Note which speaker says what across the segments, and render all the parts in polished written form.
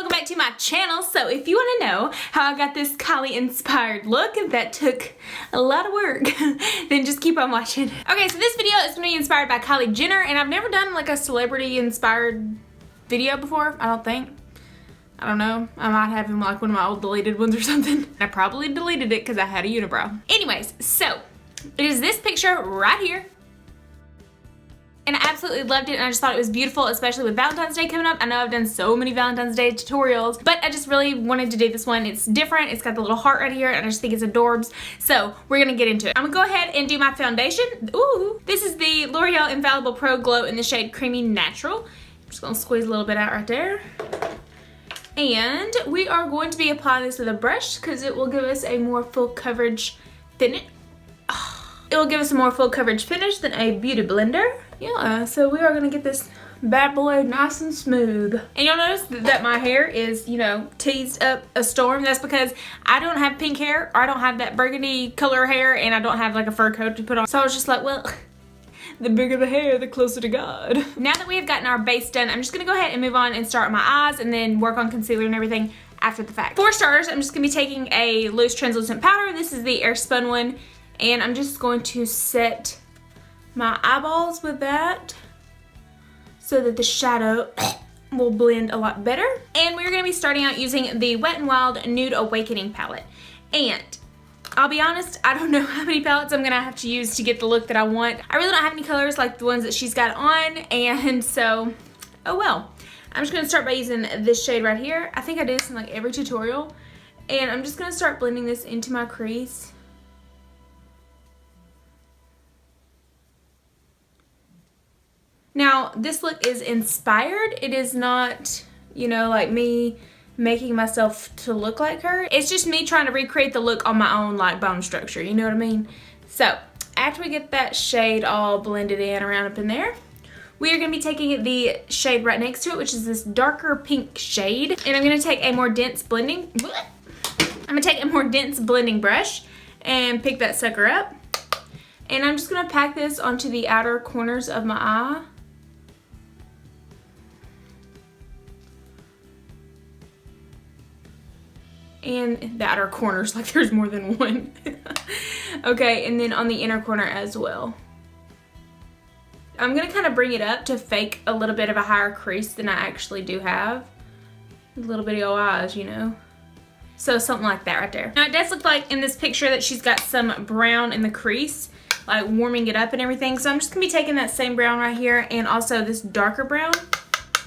Speaker 1: welcome back to my channel. So if you want to know how I got this Kylie inspired look that took a lot of work, then just keep on watching. Okay, so this video is going to be inspired by Kylie Jenner, and I've never done like a celebrity inspired video before, I don't think. I don't know, I might have in like one of my old deleted ones or something. I probably deleted it because I had a unibrow. Anyways, so it is this picture right here. And I absolutely loved it, and I just thought it was beautiful, especially with Valentine's Day coming up. I know I've done so many Valentine's Day tutorials, but I just really wanted to do this one. It's different. It's got the little heart right here, and I just think it's adorbs. So we're gonna get into it. I'm gonna go ahead and do my foundation. Ooh, this is the L'Oreal Infallible Pro Glow in the shade Creamy Natural. I'm just gonna squeeze a little bit out right there. And we are going to be applying this with a brush because it will give us a more full coverage finish. It will give us a more full coverage finish than a beauty blender. Yeah, so we are gonna get this bad boy nice and smooth. And you'll notice that my hair is, you know, teased up a storm. That's because I don't have pink hair, or I don't have that burgundy color hair, and I don't have like a fur coat to put on. So I was just like, well, the bigger the hair, the closer to God. Now that we have gotten our base done, I'm just gonna go ahead and move on and start my eyes and then work on concealer and everything after the fact. For starters, I'm just gonna be taking a loose translucent powder. This is the Airspun one. And I'm just going to set my eyeballs with that so that the shadow will blend a lot better. And we're going to be starting out using the Wet n Wild Nude Awakening palette. And I'll be honest, I don't know how many palettes I'm going to have to use to get the look that I want. I really don't have any colors like the ones that she's got on, and so, oh well. I'm just going to start by using this shade right here. I think I do this in like every tutorial. And I'm just going to start blending this into my crease. Now, this look is inspired. It is not, you know, like me making myself to look like her. It's just me trying to recreate the look on my own, like, bone structure. You know what I mean? So, after we get that shade all blended in around up in there, we are going to be taking the shade right next to it, which is this darker pink shade. And I'm going to take a more dense blending brush and pick that sucker up. And I'm just going to pack this onto the outer corners of my eye. And the outer corners, like there's more than one. Okay, and then on the inner corner as well. I'm gonna kind of bring it up to fake a little bit of a higher crease than I actually do have. Little bitty old eyes, you know. So something like that right there. Now it does look like in this picture that she's got some brown in the crease, like warming it up and everything. So I'm just gonna be taking that same brown right here and also this darker brown,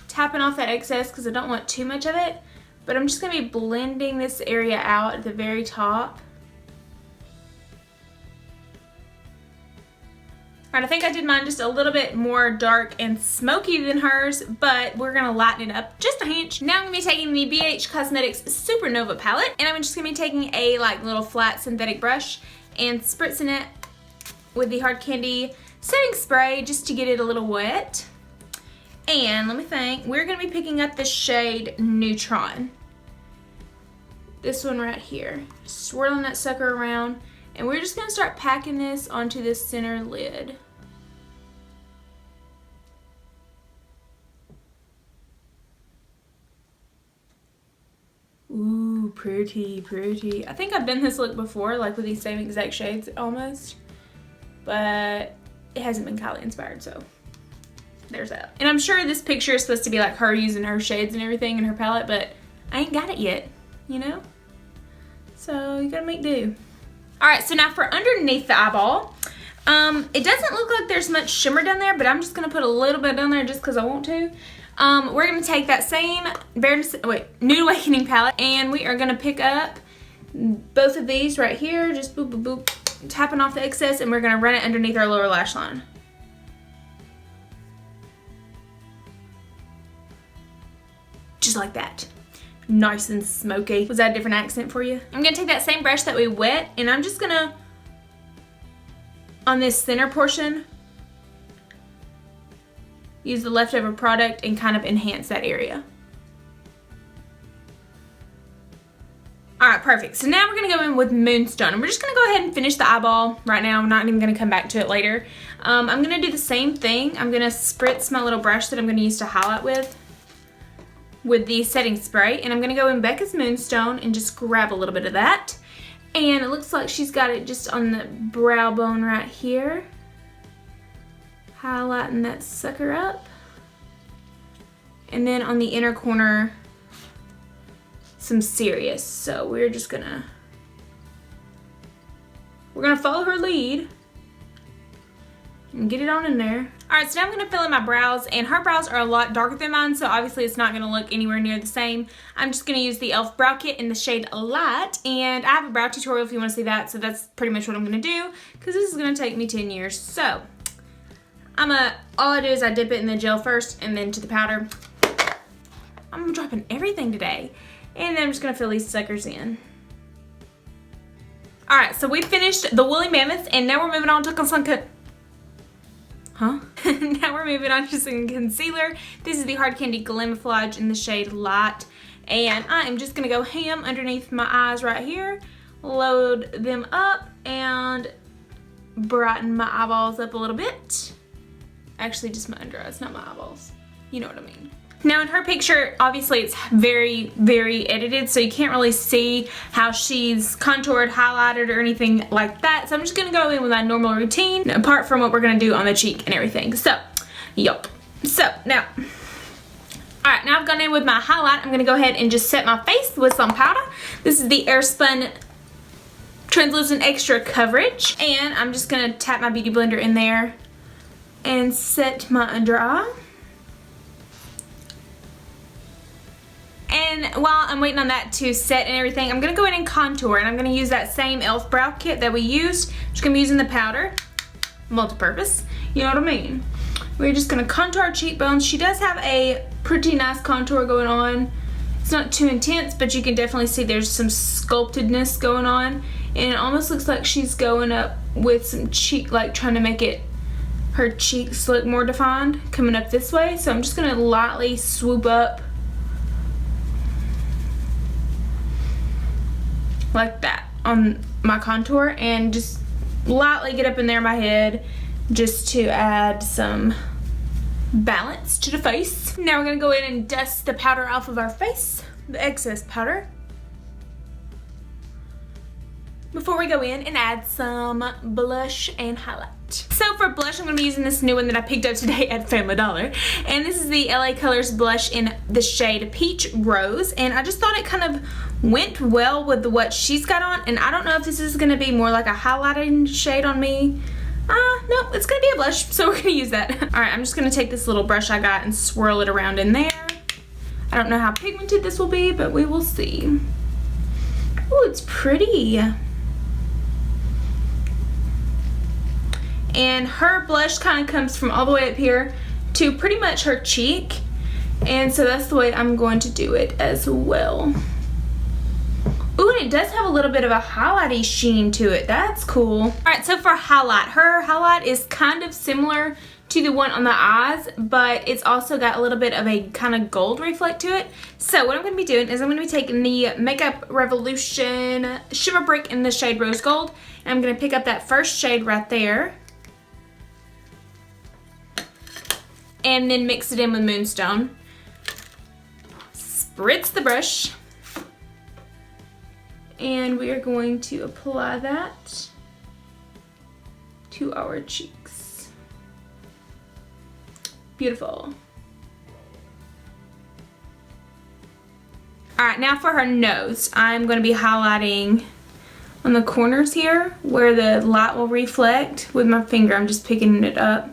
Speaker 1: tapping off that excess because I don't want too much of it. But I'm just going to be blending this area out at the very top. Alright, I think I did mine just a little bit more dark and smoky than hers, but we're going to lighten it up just a hinch. Now I'm going to be taking the BH Cosmetics Supernova palette, and I'm just going to be taking a like little flat synthetic brush and spritzing it with the Hard Candy setting spray just to get it a little wet. And let me think, we're going to be picking up the shade Neutron. This one right here. Swirling that sucker around. And we're just going to start packing this onto this center lid. Ooh, pretty, pretty. I think I've done this look before, like with these same exact shades almost. But it hasn't been Kylie inspired, so there's that. And I'm sure this picture is supposed to be like her using her shades and everything in her palette, but I ain't got it yet, you know? So you gotta make do. Alright, so now for underneath the eyeball, it doesn't look like there's much shimmer down there, but I'm just gonna put a little bit down there just because I want to. We're gonna take that same Nude Awakening palette, and we are gonna pick up both of these right here, just boop, boop, boop, tapping off the excess, and we're gonna run it underneath our lower lash line. Just like that. Nice and smoky. Was that a different accent for you? I'm gonna take that same brush that we wet, and I'm just gonna, on this center portion, use the leftover product and kind of enhance that area. Alright, perfect. So now we're gonna go in with Moonstone, and we're just gonna go ahead and finish the eyeball right now. I'm not even gonna come back to it later. I'm gonna do the same thing. I'm gonna spritz my little brush that I'm gonna use to highlight with. with the setting spray, and I'm going to go in Becca's Moonstone and just grab a little bit of that. And it looks like she's got it just on the brow bone right here. Highlighting that sucker up. And then on the inner corner, some Serious. So we're gonna follow her lead and get it on in there. Alright, so now I'm going to fill in my brows, and her brows are a lot darker than mine, so obviously it's not going to look anywhere near the same. I'm just going to use the e.l.f. Brow Kit in the shade Light, and I have a brow tutorial if you want to see that, so that's pretty much what I'm going to do, because this is going to take me 10 years. So, all I do is I dip it in the gel first, and then to the powder. I'm dropping everything today. And then I'm just going to fill these suckers in. Alright, so we finished the Woolly Mammoth, and now we're moving on to some now we're moving on to some concealer. This is the Hard Candy Glamoflauge in the shade Light. And I am just going to go ham underneath my eyes right here. Load them up and brighten my eyeballs up a little bit. Actually, just my under eyes, not my eyeballs. You know what I mean. Now in her picture, obviously it's very, very edited, so you can't really see how she's contoured, highlighted, or anything like that. So I'm just going to go in with my normal routine, apart from what we're going to do on the cheek and everything. So, yup. So, now, alright, now I've gone in with my highlight. I'm going to go ahead and just set my face with some powder. This is the Airspun Translucent Extra Coverage. And I'm just going to tap my Beauty Blender in there and set my under eye. And while I'm waiting on that to set and everything, I'm going to go in and contour. And I'm going to use that same e.l.f. Brow Kit that we used. I'm just going to be using the powder. Multi-purpose. You know what I mean? We're just going to contour our cheekbones. She does have a pretty nice contour going on. It's not too intense, but you can definitely see there's some sculptedness going on. And it almost looks like she's going up with some cheek, like trying to make it, her cheeks look more defined, coming up this way. So I'm just going to lightly swoop up like that on my contour and just lightly get up in there in my head just to add some balance to the face. Now we're going to go in and dust the powder off of our face, the excess powder, before we go in and add some blush and highlight. So for blush, I'm going to be using this new one that I picked up today at Family Dollar. And this is the LA Colors blush in the shade Peach Rose. And I just thought it kind of went well with what she's got on. And I don't know if this is going to be more like a highlighting shade on me. No, it's going to be a blush, so we're going to use that. Alright, I'm just going to take this little brush I got and swirl it around in there. I don't know how pigmented this will be, but we will see. Ooh, it's pretty. And her blush kind of comes from all the way up here to pretty much her cheek. And so that's the way I'm going to do it as well. Ooh, and it does have a little bit of a highlighty sheen to it. That's cool. Alright, so for highlight, her highlight is kind of similar to the one on the eyes, but it's also got a little bit of a kind of gold reflect to it. So what I'm going to be doing is I'm going to be taking the Makeup Revolution Shimmer Brick in the shade Rose Gold. And I'm going to pick up that first shade right there. And then mix it in with Moonstone. Spritz the brush. And we are going to apply that to our cheeks. Beautiful. Alright, now for her nose. I'm going to be highlighting on the corners here where the light will reflect with my finger. I'm just picking it up.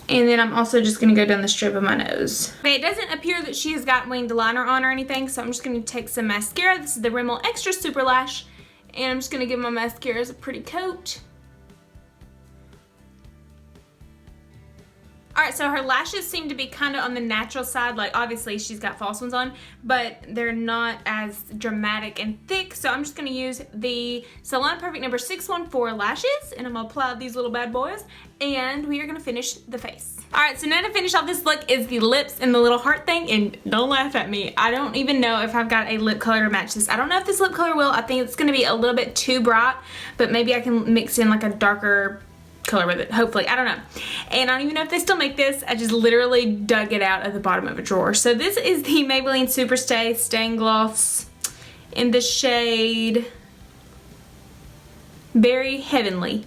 Speaker 1: And then I'm also just going to go down the strip of my nose. Okay, it doesn't appear that she has got winged liner on or anything, so I'm just going to take some mascara. This is the Rimmel Extra Super Lash. And I'm just going to give my mascaras a pretty coat. Alright, so her lashes seem to be kind of on the natural side. Like, obviously, she's got false ones on, but they're not as dramatic and thick. So I'm just going to use the Salon Perfect number 614 lashes, and I'm going to apply these little bad boys, and we are going to finish the face. Alright, so now to finish off this look is the lips and the little heart thing, and don't laugh at me. I don't even know if I've got a lip color to match this. I don't know if this lip color will. I think it's going to be a little bit too bright, but maybe I can mix in like a darker color with it, hopefully. I don't know. And I don't even know if they still make this. I just literally dug it out of the bottom of a drawer. So this is the Maybelline Superstay Staying Gloss in the shade Very Heavenly.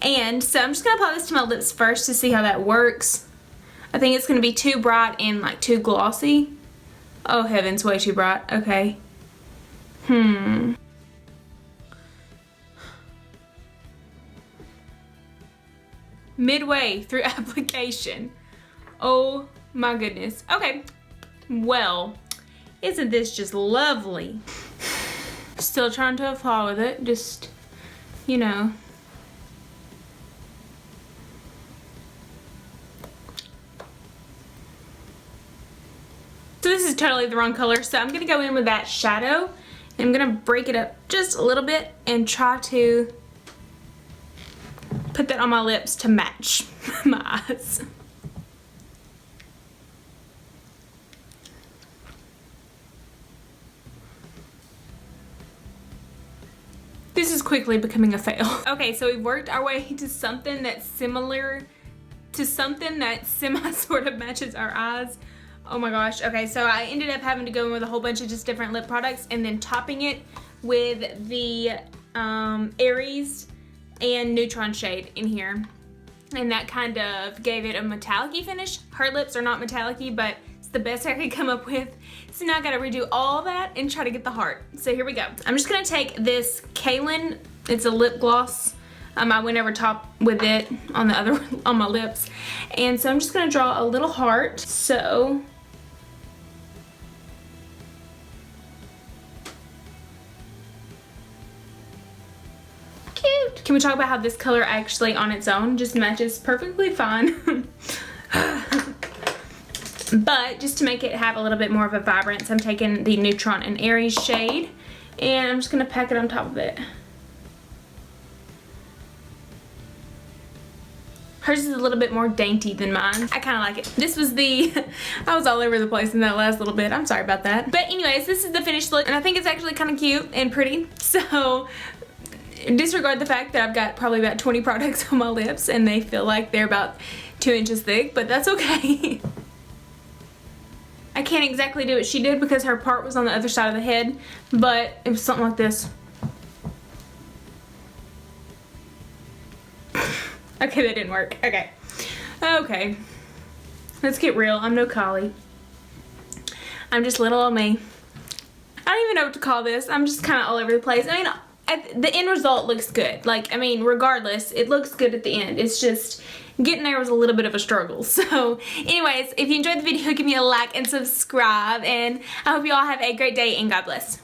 Speaker 1: And so I'm just going to apply this to my lips first to see how that works. I think it's going to be too bright and like too glossy. Oh heavens, way too bright. Okay. Midway through application. Oh my goodness. Okay. Well, isn't this just lovely? Still trying to apply with it. Just, you know. So this is totally the wrong color. So I'm going to go in with that shadow. And I'm going to break it up just a little bit and try to put that on my lips to match my eyes. This is quickly becoming a fail. Okay, so we've worked our way to something that's similar to something that sort of matches our eyes. Oh my gosh. Okay, so I ended up having to go in with a whole bunch of just different lip products and then topping it with the Aries and Neutron shade in here. And that kind of gave it a metallic-y finish. Her lips are not metallic-y, but it's the best I could come up with. So now I gotta redo all that and try to get the heart. So here we go. I'm just gonna take this Kaylin, it's a lip gloss. I went over top with it on the other, on my lips. And so I'm just gonna draw a little heart. So, cute. Can we talk about how this color actually on its own just matches perfectly fine? But just to make it have a little bit more of a vibrance, I'm taking the Neutron and Aries shade and I'm just gonna pack it on top of it. Hers is a little bit more dainty than mine. I kind of like it. This was the, I was all over the place in that last little bit. I'm sorry about that. But anyways, this is the finished look and I think it's actually kind of cute and pretty. So disregard the fact that I've got probably about 20 products on my lips and they feel like they're about 2 inches thick, but that's okay. I can't exactly do what she did because her part was on the other side of the head, but it was something like this. Okay, that didn't work. Okay. Okay. Let's get real. I'm no Kylie. I'm just little old me. I don't even know what to call this. I'm just kind of all over the place. I mean, the end result looks good. Like, I mean, regardless, it looks good at the end. It's just getting there was a little bit of a struggle. So anyways, if you enjoyed the video, give me a like and subscribe. And I hope you all have a great day and God bless.